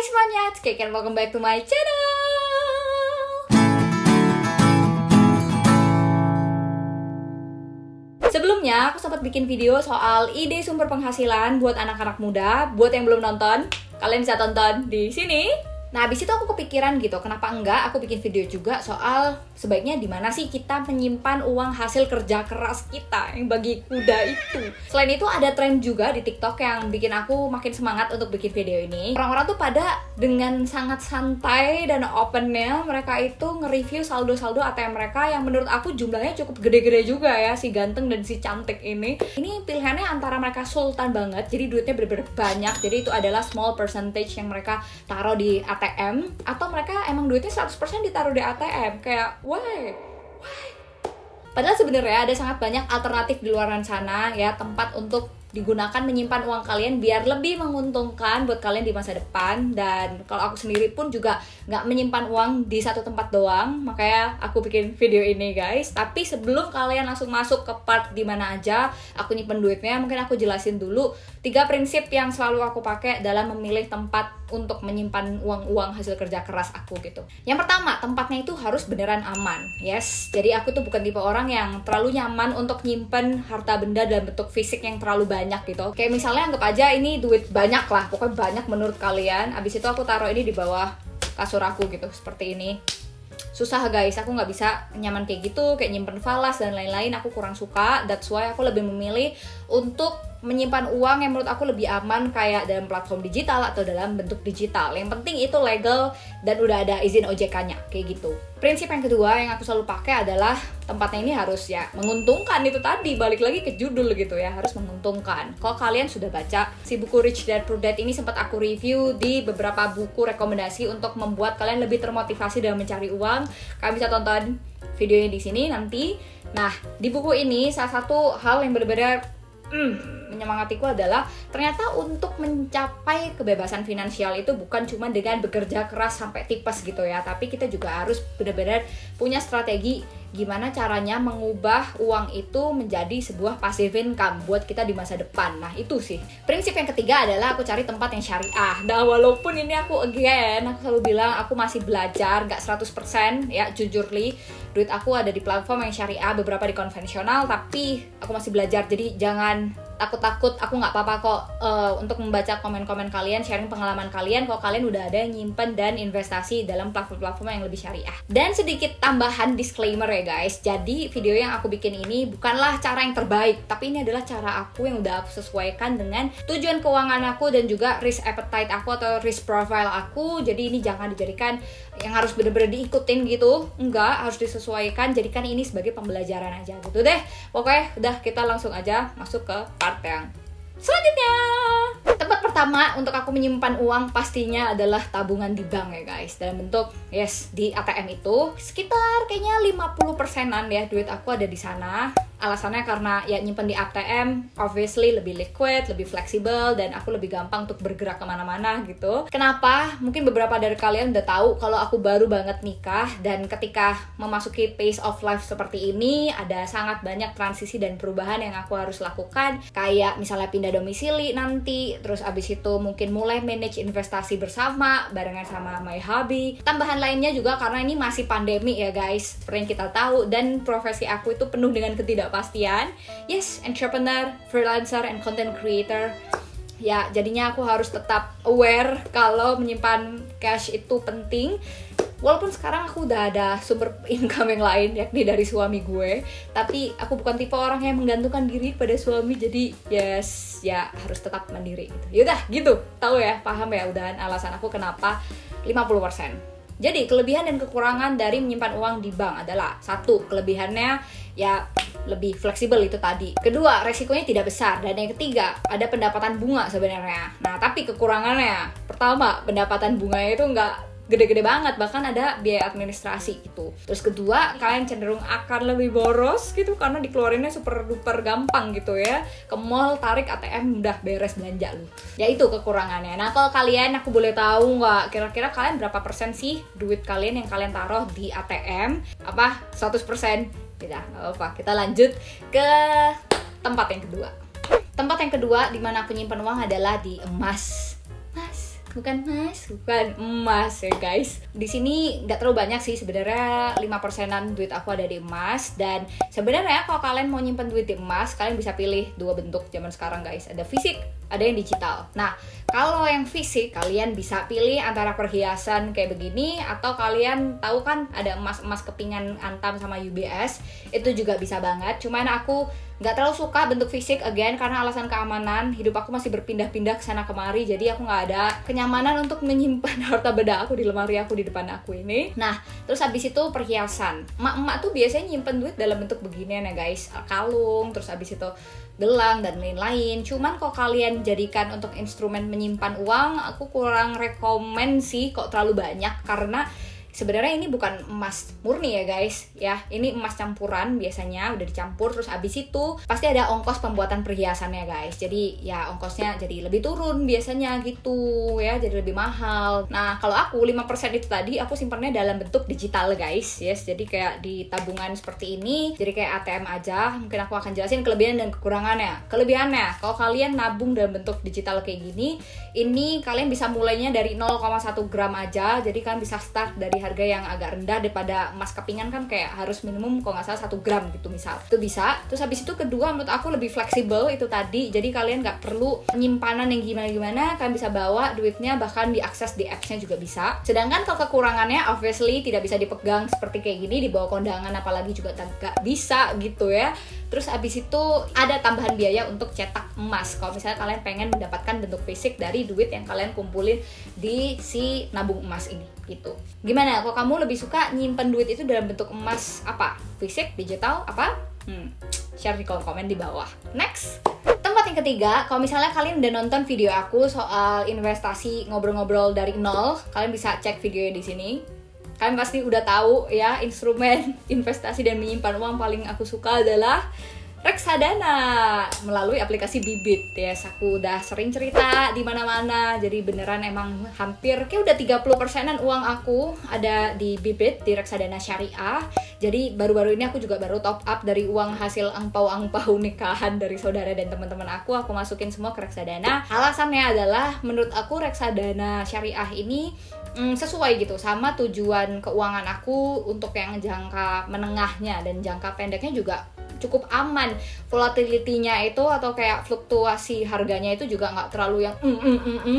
Hai semuanya, it's Keke and welcome back to my channel. Sebelumnya, aku sempat bikin video soal ide sumber penghasilan buat anak-anak muda. Buat yang belum nonton, kalian bisa tonton di sini. Nah, habis itu aku kepikiran gitu, kenapa enggak aku bikin video juga soal sebaiknya di mana sih kita menyimpan uang hasil kerja keras kita yang bagi kuda itu. Selain itu ada tren juga di TikTok yang bikin aku makin semangat untuk bikin video ini. Orang-orang tuh pada dengan sangat santai dan opennya mereka itu nge-review saldo-saldo ATM mereka yang menurut aku jumlahnya cukup gede-gede juga ya, si ganteng dan si cantik ini. Ini pilihannya antara mereka sultan banget, jadi duitnya bener-bener banyak, jadi itu adalah small percentage yang mereka taruh di ATM, atau mereka emang duitnya 100% ditaruh di ATM. Kayak why? Padahal sebenarnya ada sangat banyak alternatif di luar sana ya, tempat untuk digunakan menyimpan uang kalian biar lebih menguntungkan buat kalian di masa depan. Dan kalau aku sendiri pun juga nggak menyimpan uang di satu tempat doang, makanya aku bikin video ini guys. Tapi sebelum kalian langsung masuk ke part dimana aja aku nyimpen duitnya, mungkin aku jelasin dulu 3 prinsip yang selalu aku pakai dalam memilih tempat untuk menyimpan uang-uang hasil kerja keras aku gitu. Yang pertama, tempatnya itu harus beneran aman. Yes, jadi aku tuh bukan tipe orang yang terlalu nyaman untuk nyimpen harta benda dalam bentuk fisik yang terlalu banyak gitu. Kayak misalnya anggap aja ini duit banyak lah, pokoknya banyak menurut kalian. Abis itu aku taruh ini di bawah kasur aku gitu, seperti ini. Susah guys, aku nggak bisa nyaman kayak gitu, kayak nyimpen falas dan lain-lain, aku kurang suka. That's why aku lebih memilih untuk menyimpan uang yang menurut aku lebih aman, kayak dalam platform digital atau dalam bentuk digital. Yang penting itu legal dan udah ada izin OJK-nya, kayak gitu. Prinsip yang kedua yang aku selalu pakai adalah tempatnya ini harus ya menguntungkan. Itu tadi, balik lagi ke judul gitu ya, harus menguntungkan. Kalau kalian sudah baca si buku Rich Dad Poor Dad ini, sempat aku review di beberapa buku rekomendasi untuk membuat kalian lebih termotivasi dalam mencari uang. Kalian bisa tonton videonya di sini nanti. Nah, di buku ini salah satu hal yang benar-benar menyemangatiku adalah ternyata untuk mencapai kebebasan finansial itu bukan cuma dengan bekerja keras sampai tipes gitu ya, tapi kita juga harus benar-benar punya strategi gimana caranya mengubah uang itu menjadi sebuah passive income buat kita di masa depan. Nah itu sih. Prinsip yang ketiga adalah aku cari tempat yang syariah. Nah walaupun ini aku selalu bilang aku masih belajar, gak 100% ya, jujurly duit aku ada di platform yang syariah, beberapa di konvensional, tapi aku masih belajar. Jadi jangan takut-takut, aku nggak apa-apa kok untuk membaca komen-komen kalian, sharing pengalaman kalian kalau kalian udah ada yang nyimpen dan investasi dalam platform-platform yang lebih syariah. Dan sedikit tambahan disclaimer ya guys, jadi video yang aku bikin ini bukanlah cara yang terbaik, tapi ini adalah cara aku yang udah aku sesuaikan dengan tujuan keuangan aku dan juga risk appetite aku atau risk profile aku. Jadi ini jangan dijadikan yang harus bener-bener diikutin gitu, enggak, harus disesuaikan, jadikan ini sebagai pembelajaran aja gitu deh. Pokoknya udah, kita langsung aja masuk ke part yang selanjutnya. Tempat pertama untuk aku menyimpan uang pastinya adalah tabungan di bank ya guys, dalam bentuk di ATM itu sekitar kayaknya 50%-an ya duit aku ada di sana. Alasannya karena ya nyimpen di ATM obviously lebih liquid, lebih fleksibel, dan aku lebih gampang untuk bergerak kemana-mana gitu. Kenapa? Mungkin beberapa dari kalian udah tahu kalau aku baru banget nikah, dan ketika memasuki pace of life seperti ini ada sangat banyak transisi dan perubahan yang aku harus lakukan. Kayak misalnya pindah domisili nanti, terus abis itu mungkin mulai manage investasi bersama barengan sama my hubby. Tambahan lainnya juga karena ini masih pandemi ya guys, seperti yang kita tahu, dan profesi aku itu penuh dengan ketidakpastian. Yes, entrepreneur, freelancer, and content creator. Ya, jadinya aku harus tetap aware kalau menyimpan cash itu penting. Walaupun sekarang aku udah ada sumber income yang lain, yakni dari suami gue, tapi aku bukan tipe orang yang menggantungkan diri pada suami, jadi yes, ya harus tetap mandiri gitu. Yaudah, gitu. Tahu ya, paham ya udahan alasan aku kenapa 50%. Jadi, kelebihan dan kekurangan dari menyimpan uang di bank adalah: satu, kelebihannya ya lebih fleksibel itu tadi. Kedua, resikonya tidak besar. Dan yang ketiga, ada pendapatan bunga sebenarnya. Nah, tapi kekurangannya, pertama, pendapatan bunganya itu nggak gede-gede banget, bahkan ada biaya administrasi gitu. Terus kedua, kalian cenderung akan lebih boros gitu karena dikeluarinnya super duper gampang gitu ya. Ke mall, tarik ATM, udah beres belanja lu. Ya itu kekurangannya. Nah kalau kalian, aku boleh tahu nggak kira-kira kalian berapa persen sih duit kalian yang kalian taruh di ATM? Apa 100%? Tidak, nggak apa-apa. Kita lanjut ke tempat yang kedua. Tempat yang kedua di mana aku nyimpan uang adalah di emas. bukan emas ya guys. Di sini nggak terlalu banyak sih sebenarnya, 5%-an duit aku ada di emas. Dan sebenarnya kalau kalian mau nyimpen duit di emas, kalian bisa pilih dua bentuk zaman sekarang guys, ada fisik, ada yang digital. Nah, kalau yang fisik kalian bisa pilih antara perhiasan kayak begini, atau kalian tahu kan ada emas kepingan Antam sama UBS, itu juga bisa banget. Cuman aku nggak terlalu suka bentuk fisik again karena alasan keamanan. Hidup aku masih berpindah-pindah ke sana kemari, jadi aku nggak ada kenyamanan untuk menyimpan harta benda aku di lemari aku di depan aku ini. Nah, terus habis itu perhiasan. Emak-emak tuh biasanya nyimpen duit dalam bentuk beginian ya guys, kalung, terus habis itu gelang dan lain-lain. Cuman kalau kalian jadikan untuk instrumen menyimpan uang, aku kurang rekomen sih kok terlalu banyak, karena sebenarnya ini bukan emas murni ya guys ya, ini emas campuran, biasanya udah dicampur. Terus abis itu pasti ada ongkos pembuatan perhiasannya guys, jadi ya ongkosnya jadi lebih turun biasanya gitu ya, jadi lebih mahal. Nah kalau aku 5% itu tadi aku simpannya dalam bentuk digital guys, yes, jadi kayak di tabungan seperti ini, jadi kayak ATM aja. Mungkin aku akan jelasin kelebihan dan kekurangannya. Kelebihannya, kalau kalian nabung dalam bentuk digital kayak gini, ini kalian bisa mulainya dari 0,1 gram aja, jadi kalian bisa start dari harga yang agak rendah daripada emas kepingan kan kayak harus minimum kalau nggak salah 1 gram gitu misal, itu bisa. Terus habis itu kedua, menurut aku lebih fleksibel itu tadi, jadi kalian nggak perlu penyimpanan yang gimana-gimana, kalian bisa bawa duitnya, bahkan diakses di apps-nya juga bisa. Sedangkan kalau kekurangannya obviously tidak bisa dipegang seperti kayak gini, dibawa kondangan apalagi juga nggak bisa gitu ya. Terus abis itu ada tambahan biaya untuk cetak emas kalau misalnya kalian pengen mendapatkan bentuk fisik dari duit yang kalian kumpulin di si nabung emas ini gitu. Gimana? Kalau kamu lebih suka nyimpen duit itu dalam bentuk emas apa? Fisik, digital, apa? Share di kolom komen di bawah. Next, tempat yang ketiga, kalau misalnya kalian udah nonton video aku soal investasi ngobrol-ngobrol dari nol, kalian bisa cek videonya di sini. Kalian pasti udah tahu ya, instrumen investasi dan menyimpan uang paling aku suka adalah reksadana melalui aplikasi Bibit. Yes, aku udah sering cerita di mana-mana. Jadi beneran emang hampir kayak udah 30%-an uang aku ada di Bibit, di reksadana syariah. Jadi baru-baru ini aku juga baru top up dari uang hasil angpau-angpau nikahan dari saudara dan teman-teman aku masukin semua ke reksadana. Alasannya adalah menurut aku reksadana syariah ini sesuai gitu sama tujuan keuangan aku untuk yang jangka menengahnya, dan jangka pendeknya juga cukup aman. Volatility-nya itu atau kayak fluktuasi harganya itu juga nggak terlalu yang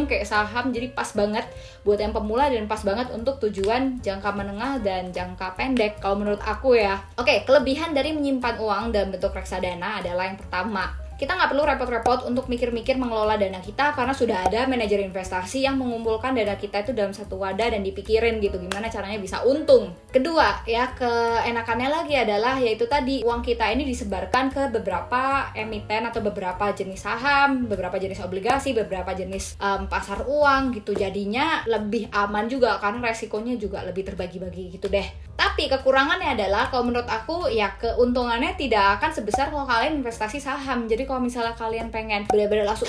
kayak saham, jadi pas banget buat yang pemula dan pas banget untuk tujuan jangka menengah dan jangka pendek kalau menurut aku ya. Oke, kelebihan dari menyimpan uang dalam bentuk reksadana adalah yang pertama, kita nggak perlu repot-repot untuk mikir-mikir mengelola dana kita karena sudah ada manajer investasi yang mengumpulkan dana kita itu dalam satu wadah dan dipikirin gitu gimana caranya bisa untung. Kedua ya, keenakannya lagi adalah yaitu tadi uang kita ini disebarkan ke beberapa emiten atau beberapa jenis saham, beberapa jenis obligasi, beberapa jenis pasar uang gitu, jadinya lebih aman juga karena resikonya juga lebih terbagi-bagi gitu deh. Tapi kekurangannya adalah kalau menurut aku ya keuntungannya tidak akan sebesar kalau kalian investasi saham. Jadi kalau misalnya kalian pengen benar-benar langsung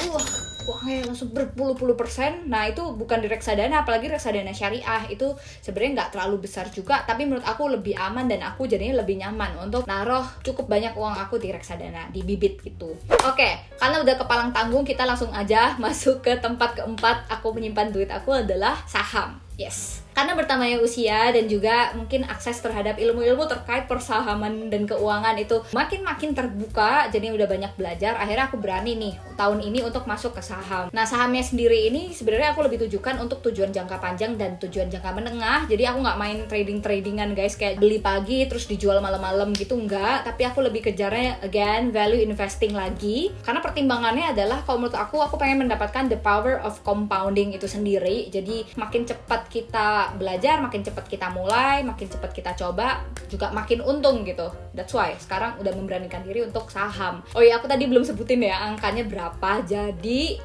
uangnya langsung berpuluh-puluh %, nah itu bukan di reksadana, apalagi reksadana syariah itu sebenarnya nggak terlalu besar juga, tapi menurut aku lebih aman dan aku jadinya lebih nyaman untuk naruh cukup banyak uang aku di reksadana, di Bibit gitu. Oke, karena udah kepalang tanggung, kita langsung aja masuk ke tempat keempat aku menyimpan duit aku adalah saham. Yes, karena bertambahnya usia dan juga mungkin akses terhadap ilmu-ilmu terkait persahaman dan keuangan itu makin terbuka, jadi udah banyak belajar, akhirnya aku berani nih tahun ini untuk masuk ke saham. Nah, sahamnya sendiri ini sebenarnya aku lebih tujukan untuk tujuan jangka panjang dan tujuan jangka menengah. Jadi aku nggak main trading-tradingan guys, kayak beli pagi terus dijual malam-malam gitu, enggak. Tapi aku lebih kejarnya again value investing lagi. Karena pertimbangannya adalah kalau menurut aku pengen mendapatkan the power of compounding itu sendiri. Jadi makin cepat kita belajar, makin cepat kita mulai, makin cepat kita coba, juga makin untung gitu. That's why sekarang udah memberanikan diri untuk saham. Oh iya, aku tadi belum sebutin ya angkanya berapa. Jadi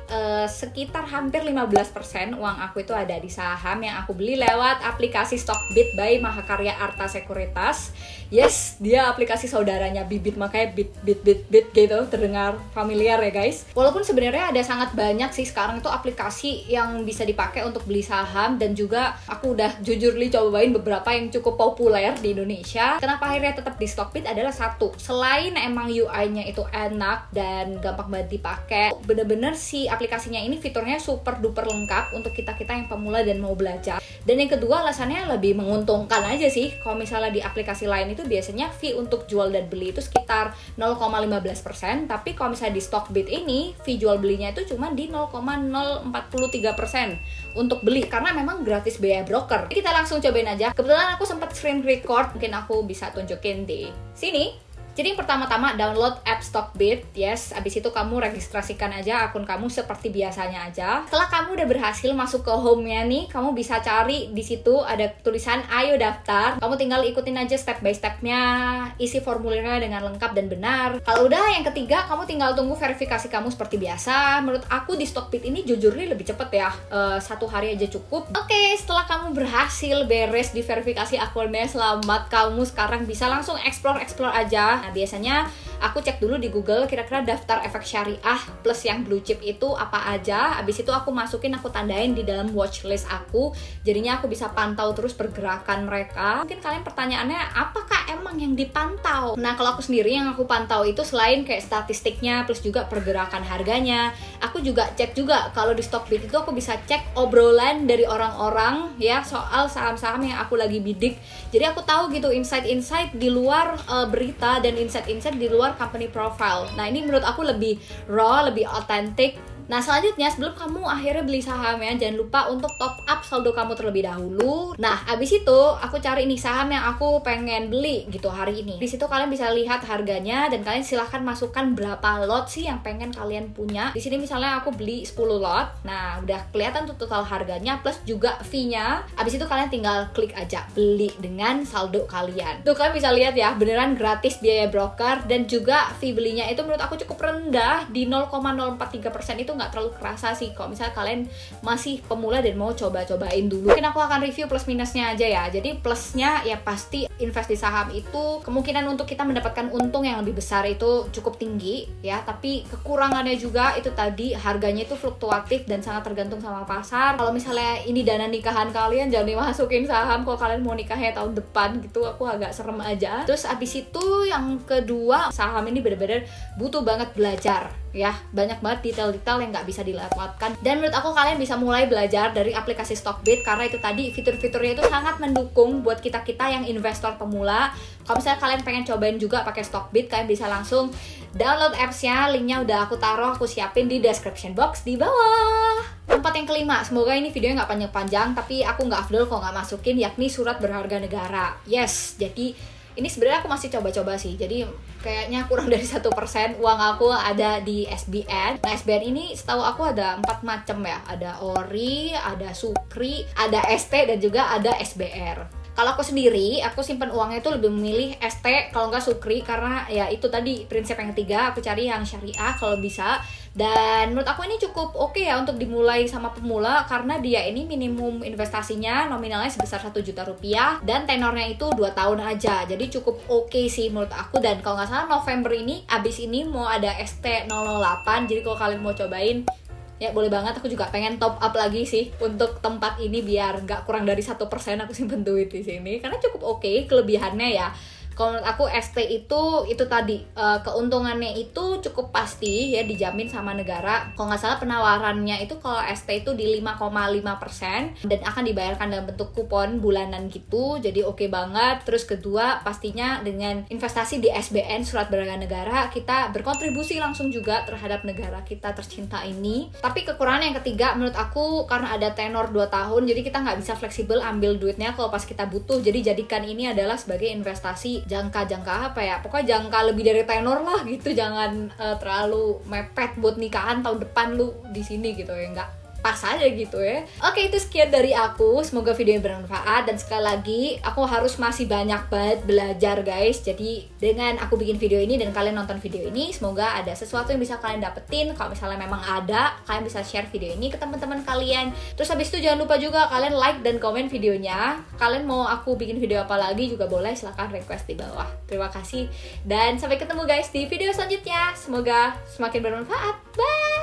sekitar hampir 15% uang aku itu ada di saham yang aku beli lewat aplikasi Stockbit by Mahakarya Arta Sekuritas. Yes, dia aplikasi saudaranya Bibit, makanya bit gitu, terdengar familiar ya guys. Walaupun sebenarnya ada sangat banyak sih sekarang itu aplikasi yang bisa dipakai untuk beli saham, dan juga juga aku udah jujurly cobain beberapa yang cukup populer di Indonesia. Kenapa akhirnya tetap di Stockbit adalah satu, selain emang UI-nya itu enak dan gampang banget dipakai, bener-bener si aplikasinya ini fiturnya super duper lengkap untuk kita-kita yang pemula dan mau belajar. Dan yang kedua, alasannya lebih menguntungkan aja sih. Kalau misalnya di aplikasi lain itu biasanya fee untuk jual dan beli itu sekitar 0,15%, tapi kalau misalnya di Stockbit ini fee jual belinya itu cuma di 0,043% untuk beli, karena memang gratis biaya broker. Jadi kita langsung cobain aja. Kebetulan aku sempat screen record, mungkin aku bisa tunjukin di sini. Jadi yang pertama-tama download app Stockbit, yes. Abis itu kamu registrasikan aja akun kamu seperti biasanya aja. Setelah kamu udah berhasil masuk ke home-nya nih, kamu bisa cari di situ ada tulisan ayo daftar. Kamu tinggal ikutin aja step by step-nya, isi formulirnya dengan lengkap dan benar. Kalau udah, yang ketiga kamu tinggal tunggu verifikasi kamu seperti biasa. Menurut aku di Stockbit ini jujurnya lebih cepet ya, 1 hari aja cukup. Oke, setelah kamu berhasil beres di verifikasi akunnya, selamat, kamu sekarang bisa langsung explore aja. Nah, biasanya aku cek dulu di Google kira-kira daftar efek syariah plus yang blue chip itu apa aja. Habis itu aku masukin, aku tandain di dalam watchlist aku. Jadinya aku bisa pantau terus pergerakan mereka. Mungkin kalian pertanyaannya, apakah emang yang dipantau? Nah, kalau aku sendiri yang aku pantau itu selain kayak statistiknya plus juga pergerakan harganya, aku juga cek juga kalau di Stockbit itu aku bisa cek obrolan dari orang-orang ya soal saham-saham yang aku lagi bidik. Jadi aku tahu gitu insight-insight di luar berita dan insight-insight di luar company profile. Nah, ini menurut aku lebih raw, lebih authentic. Nah, selanjutnya sebelum kamu akhirnya beli saham ya, jangan lupa untuk top up saldo kamu terlebih dahulu. Nah, abis itu aku cari nih saham yang aku pengen beli gitu hari ini. Di situ kalian bisa lihat harganya dan kalian silahkan masukkan berapa lot sih yang pengen kalian punya. Di sini misalnya aku beli 10 lot. Nah, udah kelihatan tuh total harganya plus juga fee-nya. Abis itu kalian tinggal klik aja beli dengan saldo kalian. Tuh kalian bisa lihat ya, beneran gratis biaya broker dan juga fee belinya itu menurut aku cukup rendah di 0,043%. Itu nggak terlalu kerasa sih kalau misalnya kalian masih pemula dan mau coba-cobain dulu. Mungkin aku akan review plus minusnya aja ya. Jadi plusnya ya pasti invest di saham itu kemungkinan untuk kita mendapatkan untung yang lebih besar itu cukup tinggi ya, tapi kekurangannya juga itu tadi harganya itu fluktuatif dan sangat tergantung sama pasar. Kalau misalnya ini dana nikahan kalian, jangan dimasukin saham kalau kalian mau nikahnya tahun depan gitu, aku agak serem aja. Terus abis itu yang kedua, saham ini bener-bener butuh banget belajar ya, banyak banget detail-detail yang nggak bisa dilewatkan. Dan menurut aku kalian bisa mulai belajar dari aplikasi Stockbit karena itu tadi fitur-fiturnya itu sangat mendukung buat kita-kita yang investor pemula. Kalau misalnya kalian pengen cobain juga pakai Stockbit, kalian bisa langsung download apps-nya, linknya udah aku taruh, aku siapin di description box di bawah. Tempat yang kelima, semoga ini videonya nggak panjang-panjang, tapi aku nggak afdol kalau nggak masukin, yakni surat berharga negara. Yes, jadi ini sebenarnya aku masih coba-coba sih, jadi kayaknya kurang dari 1% uang aku ada di SBN. Nah, SBN ini setahu aku ada 4 macam ya, ada ORI, ada Sukri, ada ST, dan juga ada SBR. Kalau aku sendiri, aku simpan uangnya itu lebih memilih ST kalau nggak Sukri, karena ya itu tadi prinsip yang ketiga, aku cari yang syariah kalau bisa. Dan menurut aku ini cukup oke ya untuk dimulai sama pemula karena dia ini minimum investasinya nominalnya sebesar 1 juta rupiah dan tenornya itu 2 tahun aja. Jadi cukup oke sih menurut aku. Dan kalau nggak salah November ini, abis ini mau ada ST008, jadi kalau kalian mau cobain ya boleh banget. Aku juga pengen top up lagi sih untuk tempat ini biar nggak kurang dari 1% aku simpen duit di sini karena cukup oke. Kelebihannya ya, kalau menurut aku ST itu tadi keuntungannya itu cukup pasti ya, dijamin sama negara. Kalau nggak salah penawarannya itu kalau ST itu di 5,5% dan akan dibayarkan dalam bentuk kupon bulanan gitu, jadi oke banget. Terus kedua, pastinya dengan investasi di SBN surat berharga negara, kita berkontribusi langsung juga terhadap negara kita tercinta ini. Tapi kekurangan yang ketiga menurut aku karena ada tenor 2 tahun, jadi kita nggak bisa fleksibel ambil duitnya kalau pas kita butuh. Jadi jadikan ini adalah sebagai investasi jangka apa ya, pokoknya jangka lebih dari tenor lah gitu. Jangan terlalu mepet buat nikahan tahun depan lu di sini gitu ya, nggak pas aja gitu ya. Oke, itu sekian dari aku, semoga videonya bermanfaat. Dan sekali lagi aku harus masih banyak banget belajar guys. Jadi dengan aku bikin video ini dan kalian nonton video ini, semoga ada sesuatu yang bisa kalian dapetin. Kalau misalnya memang ada, kalian bisa share video ini ke teman-teman kalian. Terus habis itu jangan lupa juga kalian like dan komen videonya. Kalian mau aku bikin video apa lagi juga boleh, silahkan request di bawah. Terima kasih dan sampai ketemu guys di video selanjutnya. Semoga semakin bermanfaat. Bye.